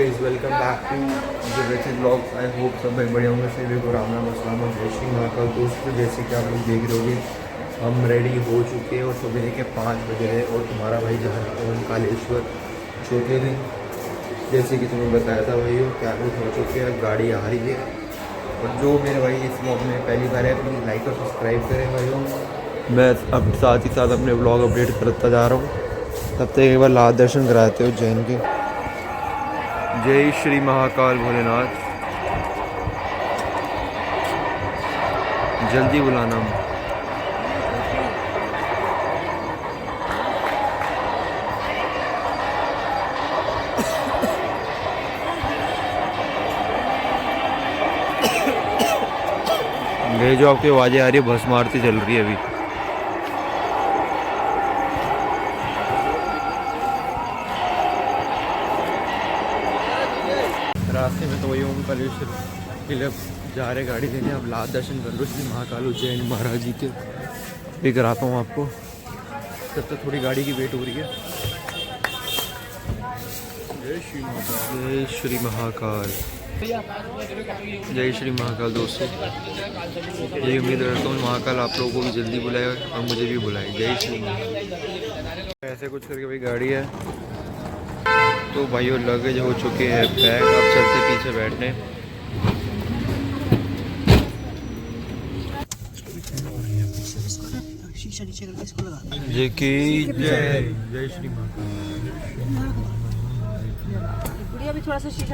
Guys welcome back to the रेचेज vlogs. I hope सब भाई बढ़िया होंगे। सभी को राम राम अस्सलाम और जय श्री महाकाल। दोस्तों जैसे कि आप लोग देख रहे होंगे हम रेडी हो चुके हैं और सुबह के 5 बजे रहे और तुम्हारा भाई जहाँ ओमकालेश्वर चौथे दिन जैसे कि तुम्हें बताया था भाई क्या कुछ हो चुके हैं, गाड़ी आ रही है। और जो मेरे भाई इस ब्लॉग में पहली बार है प्लीज़ लाइक और सब्सक्राइब करें भाई। मैं अब साथ ही साथ अपने ब्लॉग अपडेट करता जा रहा हूँ। तब तक एक बार लाल दर्शन कराते हो जैन के। जय श्री महाकाल भोलेनाथ, जल्दी बुलाना। ये जो आपकी आवाज़ें आ रही है भस्म आरती चल रही है अभी। रास्ते में तो वही ओमकालेश्वर के लिए जा रहे गाड़ी लेने। अब लाल दर्शन कर लो श्री महाकाल उज्जैन महाराज जी के, भी कराता हूँ आपको। तब तक थोड़ी गाड़ी की वेट हो रही है। जय श्री महाकाल, जय श्री महाकाल, जय श्री महाकाल। दोस्तों यही उम्मीद करता हूँ महाकाल आप लोगों को भी जल्दी बुलाए और मुझे भी बुलाए। जय श्री महाकाल। ऐसे कुछ करके भाई गाड़ी है तो भाइयों लगेज हो चुके हैं पैक। अब चलते पीछे बैठने। जय की जय, जय श्री महाकाल।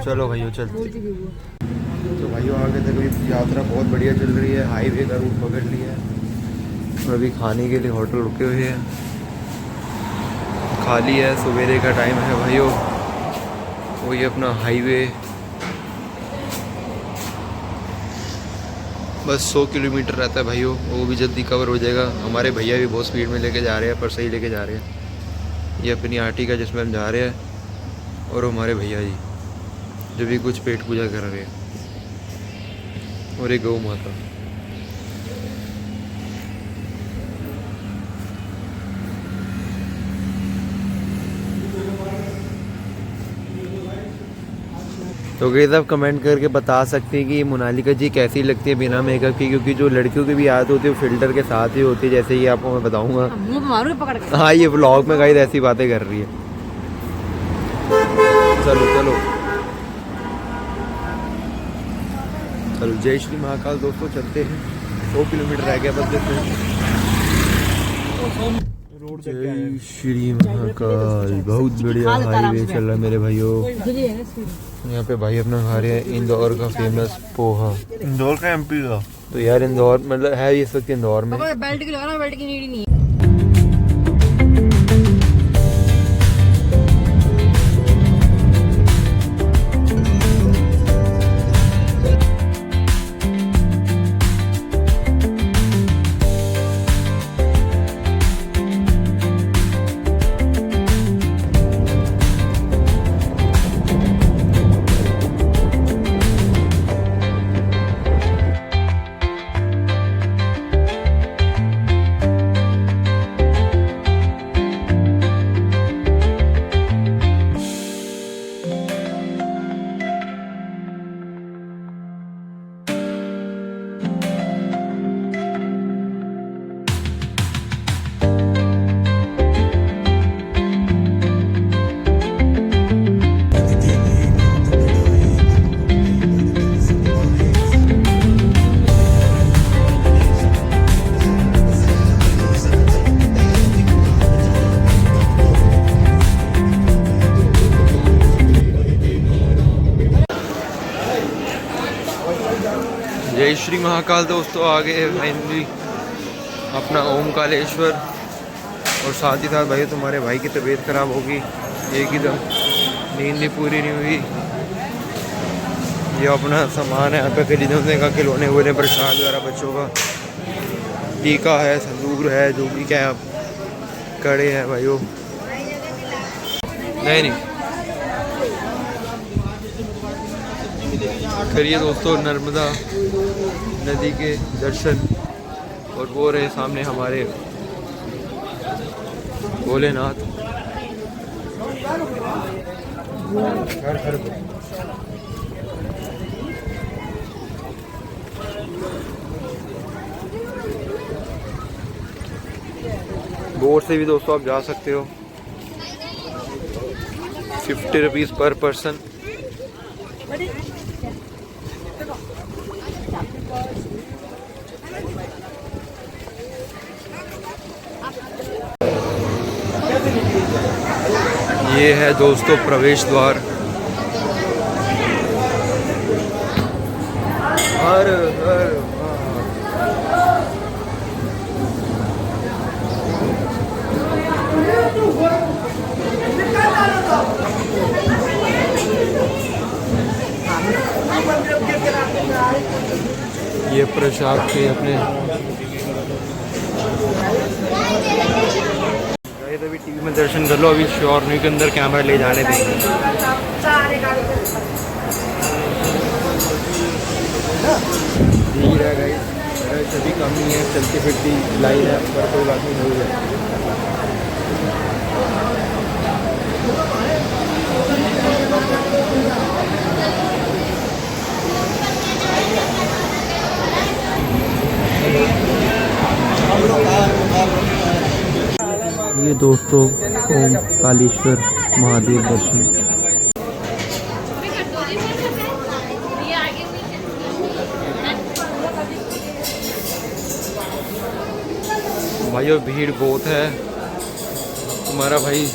चलो भाइयों चलते। तो भाइयों आगे तक अभी यात्रा बहुत बढ़िया चल रही है। हाईवे का रूट पकड़ लिया है और अभी खाने के लिए होटल रुके हुए हैं। खाली है, सवेरे का टाइम है भाइयों। वही अपना हाईवे बस 100 किलोमीटर रहता है भाइयों, वो भी जल्दी कवर हो जाएगा। हमारे भैया भी बहुत स्पीड में लेके जा रहे हैं पर सही लेके जा रहे हैं। ये अपनी आर्टिका जिसमें हम जा रहे हैं और हमारे भैया जी जो भी कुछ पेट पूजा कर रहे हैं और एक गौ माता। तो गाइस आप कमेंट करके बता सकते हैं कि ये मोनालिका जी कैसी लगती है बिना मेकअप की, क्योंकि जो लड़कियों की भी आदत होती है वो फिल्टर के साथ ही होती है, जैसे कि आपको मैं बताऊंगा। हाँ ये व्लॉग में गाइस ऐसी बातें कर रही है। चलो चलो चलो जय श्री महाकाल। दोस्तों चलते हैं, 100 किलोमीटर रह गया बस। जय श्री महाकाल। बहुत बढ़िया हाईवे चल रहा है मेरे भाइयों। यहाँ पे भाई अपना खा रहे हैं इंदौर का फेमस पोहा। इंदौर का एमपी का तो यार इंदौर मतलब है इस वक्त इंदौर में। बेल्ट की लगाना, बेल्ट की नीड नहीं है। जय श्री महाकाल। दोस्तों आगे फाइनली अपना ओमकालेश्वर। और साथ ही साथ भाई तुम्हारे भाई की तबीयत ख़राब होगी, एक एकदम नींद नहीं पूरी नहीं हुई। ये अपना सामान है यहाँ पे खरीदने का, खिलौने वोने प्रसाद वगैरह बच्चों का, टीका है, संदूर है, जो भी क्या कड़े हैं भाइयों। नहीं करिए दोस्तों नर्मदा नदी के दर्शन। और वो रहे सामने हमारे भोलेनाथ। बोट से भी दोस्तों आप जा सकते हो, 50 रुपीज़ पर पर्सन। ये है दोस्तों प्रवेश द्वार। हर हर ये प्रसाद के अपने अभी टीवी में दर्शन कर लो, अभी श्योर नहीं के अंदर कैमरा ले जाने देंगे। भीड़ है गाइस, सभी कम ही है, चलती फिरती लाइन है, पर कोई बात नहीं हो जाए। ये दोस्तों ओम कालेश्वर महादेव दर्शन। भाइयों भीड़ बहुत है। तुम्हारा भाई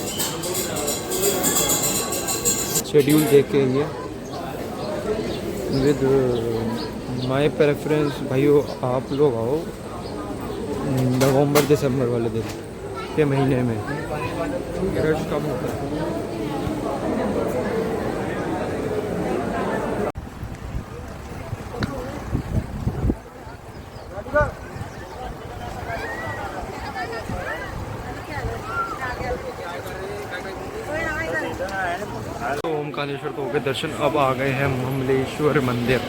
शेड्यूल देख के ये विद माय प्रेफरेंस भाइयों आप लोग आओ नवंबर दिसंबर वाले दिन के महीने में, रश कम होता है। तो ओमकारेश्वर को हो गए दर्शन, अब आ गए हैं ममलेश्वर मंदिर।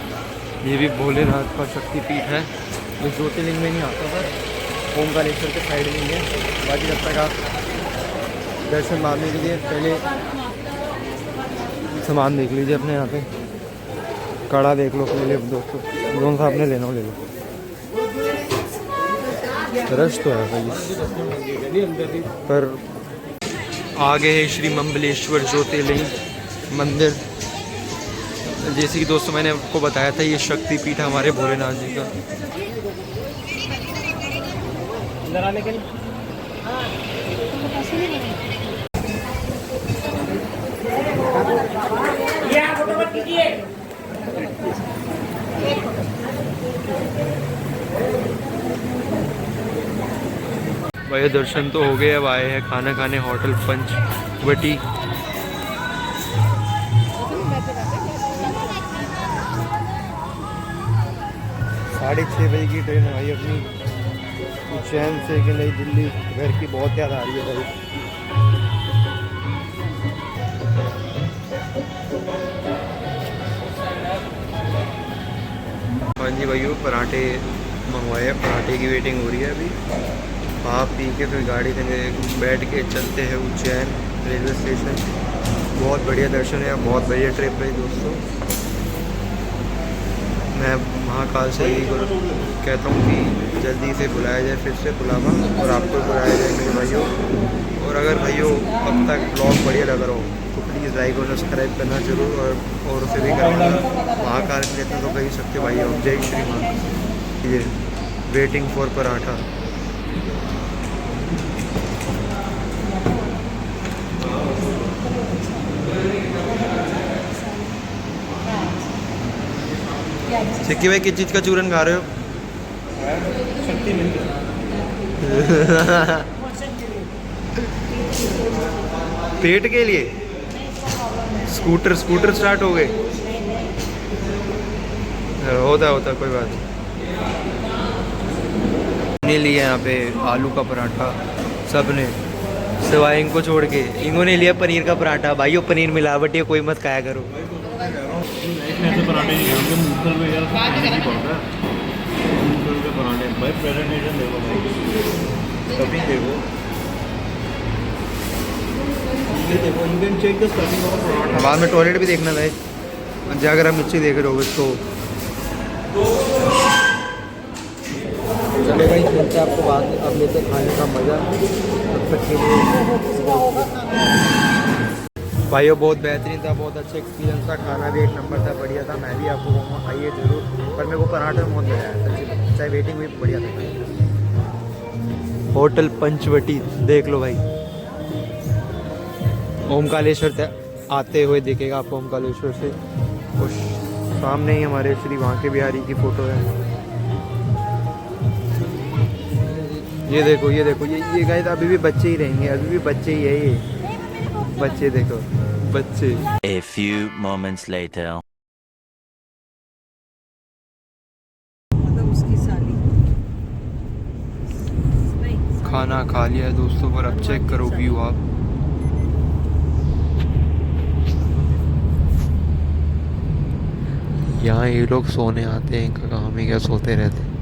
ये भी भोलेनाथ का शक्तिपीठ है, जो ज्योतिर्लिंग में नहीं आता था, ओमकारेश्वर के साइड में ही है। बाकी जब तक आप दर्शन मारने के लिए पहले सामान देख लीजिए अपने यहाँ पे। कड़ा देख लो अपने लिए दोस्तों, कौन सा आपने लेना हो ले लो। रश तो है भाई, पर आगे है श्री ममलेश्वर ज्योतिर्लिंग मंदिर। जैसे कि दोस्तों मैंने आपको बताया था, ये शक्तिपीठ है हमारे भोलेनाथ जी का। भाई दर्शन तो हो गए, अब आए हैं खाना खाने होटल पंचवटी। 6:30 बजे की ट्रेन है भाई अपनी उज्जैन से कि नई दिल्ली। घर की बहुत याद आ रही है भाई। हाँ जी भाइयों, पराठे मंगवाए, पराठे की वेटिंग हो रही है अभी। आप पी के फिर गाड़ी में बैठ के चलते हैं उज्जैन रेलवे स्टेशन। बहुत बढ़िया दर्शन है, बहुत बढ़िया ट्रिप है दोस्तों। मैं महाकाल से यही कहता हूँ कि जल्दी से बुलाया जाए, फिर से बुलावा, और आपको बुलाया जाए मेरे भाइयों। और अगर भाइयों अब तक ब्लॉग बढ़िया लग रहा हो तो प्लीज़ लाइक और सब्सक्राइब करना जरूर, और उसे भी करना। महाकाल के लिए तो कह सकते भाइयों, जय श्री महाकाल। ये वेटिंग फॉर पराठा। सिक्की भाई किस चीज़ का चूरन खा रहे हो? पेट के लिए स्कूटर स्टार्ट हो गए। होता कोई बात नहीं। लिया यहाँ पे आलू का पराठा सब ने, सिवाय इनको छोड़ के। इन्होंने लिया पनीर का पराठा। भाइयों पनीर मिलावटी है, कोई मत खाया करो। ऐसे पराठे नहीं होंगे मूंगफल में यार, खाने की पड़ता है मूंगफल के पराठे। भाई प्रेजेंटेशन देखो भाई, कभी देखो ये देखो, Indian check the stuffing of paratha. बाद में टॉयलेट भी देखना था, अगर आप मिर्ची देख रहे हो तो। चलो भाई मिलते हैं आपको बाद में, अब लेते हैं खाने का मज़ा। तब तक के लिए भाइयों बहुत बेहतरीन था, बहुत अच्छा एक्सपीरियंस था, खाना भी एक नंबर था, बढ़िया था। मैं भी आपको कहूँगा खाइए जरूर, पर मेरे को पराठे में बहुत मज़ा आया सच्ची, चाहे वेटिंग भी बढ़िया था। होटल पंचवटी देख लो भाई, ओमकालेश्वर से आते हुए दिखेगा आपको, ओमकालेश्वर से और सामने ही हमारे श्री बांके बिहारी की फ़ोटो है। ये देखो ये देखो, ये गाइस अभी भी बच्चे ही रहेंगे, अभी भी बच्चे ही है ये बच्चे, देखो बच्चे। A few moments later. खाना खा लिया है दोस्तों, पर अब चेक करो व्यू आप। यहाँ ये लोग सोने आते हैं, इनका काम ही क्या, सोते रहते हैं।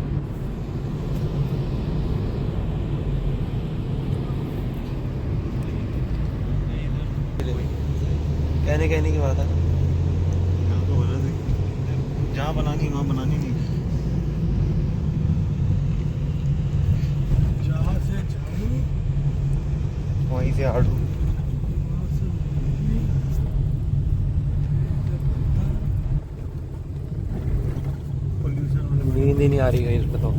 कहने की बात है, जहाँ बनानी वहाँ बनानी नहीं, जहाँ से जाऊँ वहीं से आड़ू। नींद ही नहीं आ रही है इस बताओ।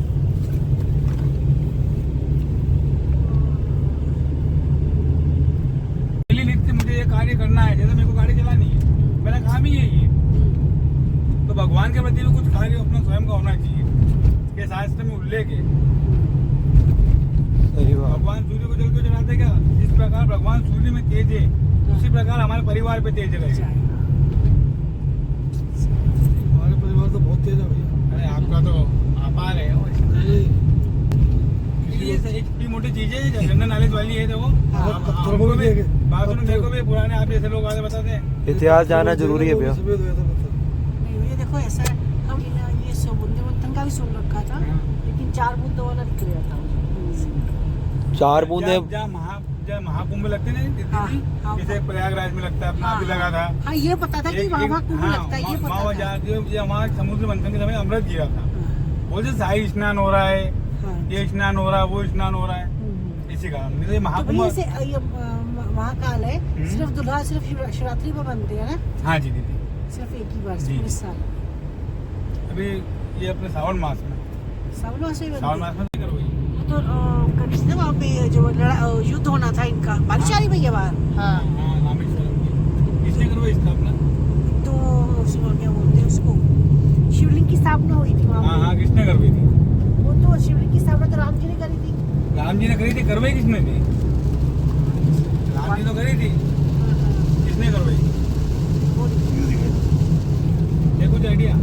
मुझे ये कार्य करना है, जैसे मेरे को गाड़ी चलानी है, मेरा काम ही है ये। तो भगवान के प्रति भी कुछ कार्य अपना स्वयं का होना चाहिए, ये शास्त्र में उल्लेख है। भगवान सूर्य को जल क्यों चढ़ाते, क्या जिस प्रकार भगवान सूर्य में तेज है, उसी प्रकार हमारे परिवार पे तेज रहे। हमारे परिवार तो बहुत तेज है भैया। अरे आपका तो अपार है, इतनी मोटी चीज है, जनरल नॉलेज वाली है। देखो बाथरूम देखो भी, पुराने आप जैसे लोग आगे बताते हैं, इतिहास जानना जरूरी है भैया। ये देखो ऐसा है, हम ये समुद्र मंथन का भी सुन रखा था, लेकिन 4 बूंदों वाला निकल था। 4 बूंदे जब महाकुंभ लगते ना दीदी, जैसे प्रयागराज में लगता है, अपना भी लगा था। हाँ ये पता था कि वहाँ कुंभ लगता है, ये पता था। वहाँ समुद्र मंथन के समय अमृत गिरा था, बोलते शाही स्नान हो रहा है, ये स्नान हो रहा है, वो स्नान हो रहा है, इसी कारण महाकुंभ। महाकाल है, सिर्फ दुल्हा सिर्फ शिवरात्रि पर बनते हैं ना। हाँ जी दीदी, सिर्फ एक ही बार इस साल। अभी ये अपने सावन मास में, सावन मास में करो तो कनिष्ठ वहाँ पे जो युद्ध होना था इनका, बारिश आ रही भैया बाहर। हाँ किसने करवाई स्थापना? तो क्या बोलते हैं उसको, शिवलिंग की स्थापना हुई थी वहाँ। हाँ किसने करवाई थी? वो तो शिवलिंग की स्थापना तो राम जी ने करी थी। राम जी ने करी थी, करवाई किसने थी? राम जी तो करी थी, किसने करवाई? ये कुछ आइडिया?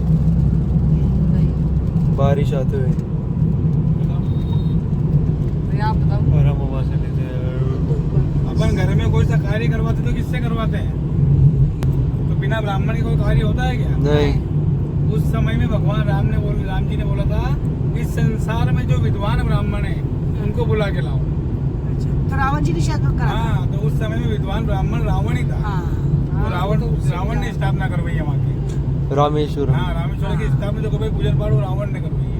बारिश आते हुए आप बताओ। और हम वहाँ से लेते हैं। अपन घर में कोई सा कार्य करवाते तो किससे करवाते हैं? तो बिना ब्राह्मण के कोई कार्य होता है क्या? नहीं। उस समय में भगवान राम जी ने बोला था, इस संसार में जो विद्वान ब्राह्मण है उनको बुला के लाओ। तो रावण जी ने शायद करा। हाँ, तो उस समय में विद्वान ब्राह्मण रावण ही था। तो रावण ने स्थापना करवाई है वहाँ की, रामेश्वर। हाँ रामेश्वर की स्थापना जो कोई पूजन पाठ रावण ने करवाई है।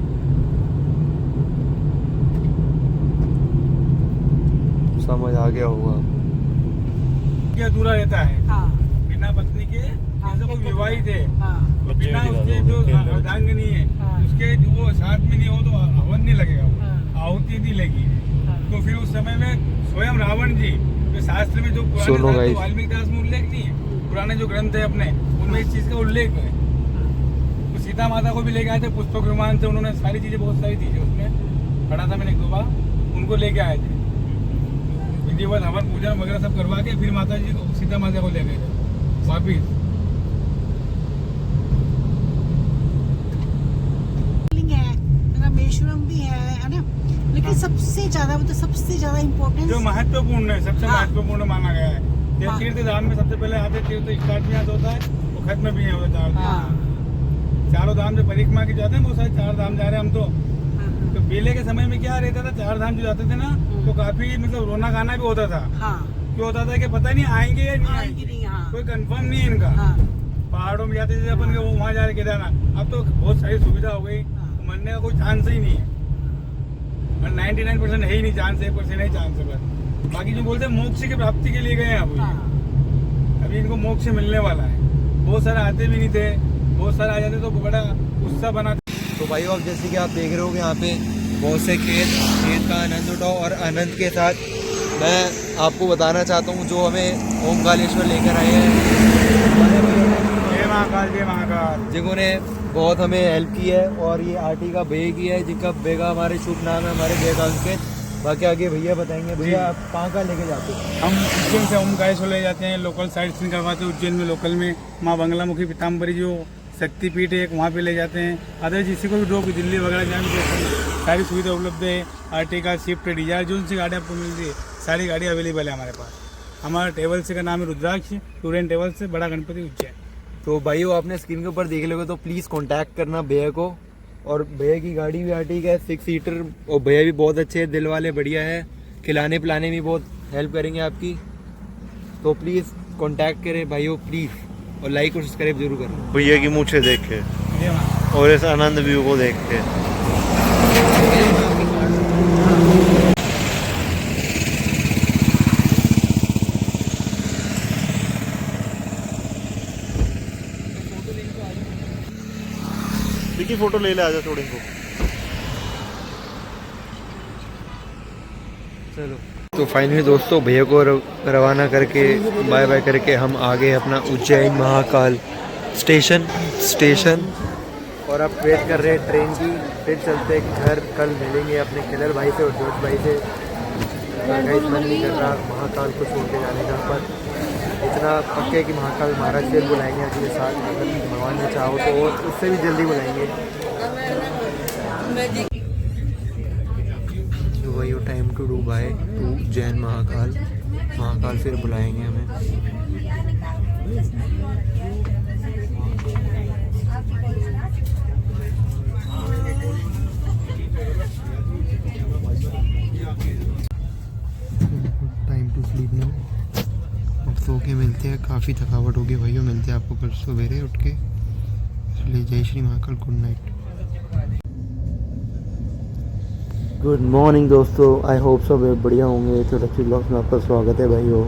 समझ आ गया होगा। क्या अधूरा रहता है हाँ। बिना पत्नी के, जैसे कोई विवाहित है, हाँ। तो बिना उसके जो अर्धांगिनी है, उसके वो साथ में नहीं हो तो हवन नहीं लगेगा, आहुति नहीं लगी। तो फिर उस समय में स्वयं रावण जी, जो शास्त्र में जो पुराने वाल्मीकि दास में उल्लेख नहीं है, पुराने जो ग्रंथ है अपने, उनमें इस चीज का उल्लेख है। तो सीता माता को भी लेके आए थे पुष्पक विमान से, उन्होंने सारी चीजें, बहुत सारी चीजें उसमें पढ़ा था मैंने एक दो बार, उनको लेके आए थे। विधिवत हवन पूजन वगैरह सब करवा के फिर माता जी को, सीता माता को ले गए थे वापिस। रामेश्वरम भी है ना, लेकिन सबसे ज्यादा मतलब सबसे ज्यादा इम्पोर्टेंस जो महत्वपूर्ण है, सबसे हाँ। महत्वपूर्ण माना गया है। हाँ। तीर्थ धाम में सबसे पहले आते, तीर्थ स्टार्ट में होता है, वो खत्म भी नहीं होता। चारों धाम जो परिक्रमा की जाते हैं, वो सारे 4 धाम जा रहे हैं हम तो। तो पहले के समय में क्या रहता था, 4 धाम जो जाते थे ना, तो काफी मतलब रोना गाना भी होता था। क्यों होता था कि पता नहीं आएंगे या नहीं आएंगे, कोई कंफर्म नहीं है इनका। पहाड़ों में जाते थे अपन के, वो वहाँ जा रहे केदारनाथ। अब तो बहुत सारी सुविधा हो गई, मरने का कोई चांस ही नहीं है। और 99% है ही नहीं चांस, 1% है चांस है बस। बाकी जो बोलते हैं मोक्ष की प्राप्ति के लिए गए हैं अभी, अभी इनको मोक्ष मिलने वाला है। बहुत सारे आते भी नहीं थे, बहुत सारे आ जाते तो बड़ा उत्साह बनाते। तो भाई अब जैसे कि आप देख रहे हो कि यहाँ पे बहुत से खेत का आनंद उठाओ, और आनंद के साथ मैं आपको बताना चाहता हूँ जो हमें ओमकारेश्वर लेकर आए हैं, जय महाकाल, जय महाकाल, जिन्होंने बहुत हमें हेल्प की है। और ये आरटी का भैया की है, जिनका बेगा हमारे शुभ नाम है, हमारे भैया का अंकित। बाकी आगे भैया बताएंगे। भैया आप कहाँ लेके जाते हैं? हम उज्जैन से ओमकारेश्वर ले जाते हैं, लोकल साइड सीन करवाते हैं। उज्जैन में लोकल में माँ बंगलामुखी पीताम्बरी जो शक्तिपीठ है, एक वहाँ पे ले जाते हैं। अदर जिसी को भी ड्रॉप दिल्ली वगैरह जाने की सारी सुविधा उपलब्ध है। आर्टिका, स्विफ्ट, डिजायर, जो सी गाड़ी आपको मिलती है सारी गाड़ी अवेलेबल है हमारे पास। हमारा ट्रेवल्स का नाम है रुद्राक्ष टूर एंड ट्रेवल्स से, बड़ा गणपति उज्जैन। तो भाई वो आपने स्क्रीन के ऊपर देख लोगे तो प्लीज़ कांटेक्ट करना भैया को। और भैया की गाड़ी भी आर्टिका है 6 सीटर, और भैया भी बहुत अच्छे हैं, दिल वाले, बढ़िया है, खिलाने पिलाने में बहुत हेल्प करेंगे आपकी। तो प्लीज़ कांटेक्ट करें भाइयों प्लीज़, और लाइक और सब्सक्राइब जरूर करें। भैया की मूछे देख के और इस आनंद व्यू को देख के। देखिए फोटो ले ले, आजा थोड़ी को। चलो तो फाइनली दोस्तों भैया को रवाना करके बाय बाय करके हम आ गए अपना उज्जैन महाकाल स्टेशन, और अब वेट कर रहे हैं ट्रेन की। फिर चलते घर, कल मिलेंगे अपने किलर भाई से और जोश भाई से। गाइस मन नहीं कर रहा महाकाल को छोड़ के जाने का, पर इतना पक्के कि महाकाल महाराज फिर बुलाएंगे अगले साल, अगर भगवान ने चाहो तो, और उससे भी जल्दी बुलाएंगे। तो वही time to do bye to Ujjain Mahakal फिर बुलाएंगे हमें। टाइम टू स्लीप नाउ, अब सो के मिलते हैं। काफ़ी थकावट होगी भाइयों, मिलते हैं आपको कल सवेरे उठ के। इसलिए जय Shri Mahakal, good night. Good morning दोस्तों, आई होप सब बढ़िया होंगे। तो लक्ष्मी ब्लॉग्स में आपका स्वागत है भाइयों।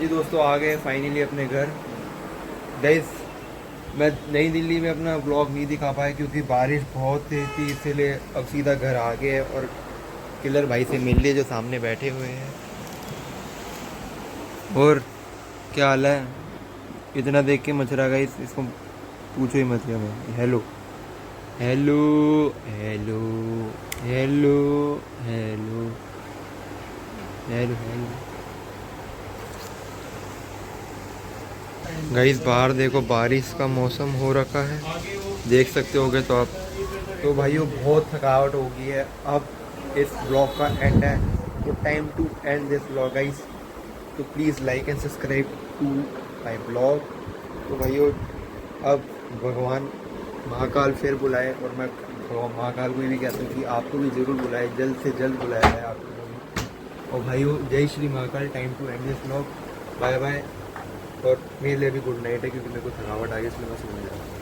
दोस्तों आ गए फाइनली अपने घर। गाइस मैं नई दिल्ली में अपना ब्लॉग नहीं दिखा पाया क्योंकि बारिश बहुत तेज थी, इसीलिए अब सीधा घर आ गए और किलर भाई से मिल लिए जो सामने बैठे हुए हैं। और क्या हाल है? इतना देख के मच रहा गाइस, इसको पूछो ही मत। मैं hello hello hello hello hello hello hello guys बाहर देखो, बारिश का मौसम हो रखा है, देख सकते होगे तो आप। तो भाइयों बहुत थकावट हो गई है, अब इस ब्लॉग का एंड है, तो time to end this vlog guys. तो please like and subscribe to my vlog. तो भाइयों अब भगवान महाकाल फिर बुलाए, और मैं महाकाल को ये भी कहता हूँ कि आपको भी ज़रूर बुलाए, जल्द से जल्द बुलाया है आपको भी। और भाइयों, जय Shri Mahakal. Time to end this vlog. Bye bye. और मेरे लिए भी गुड नाइट है, क्योंकि मेरे को थकावट आ गई, इसलिए मैं सोने जा रहा हूँ।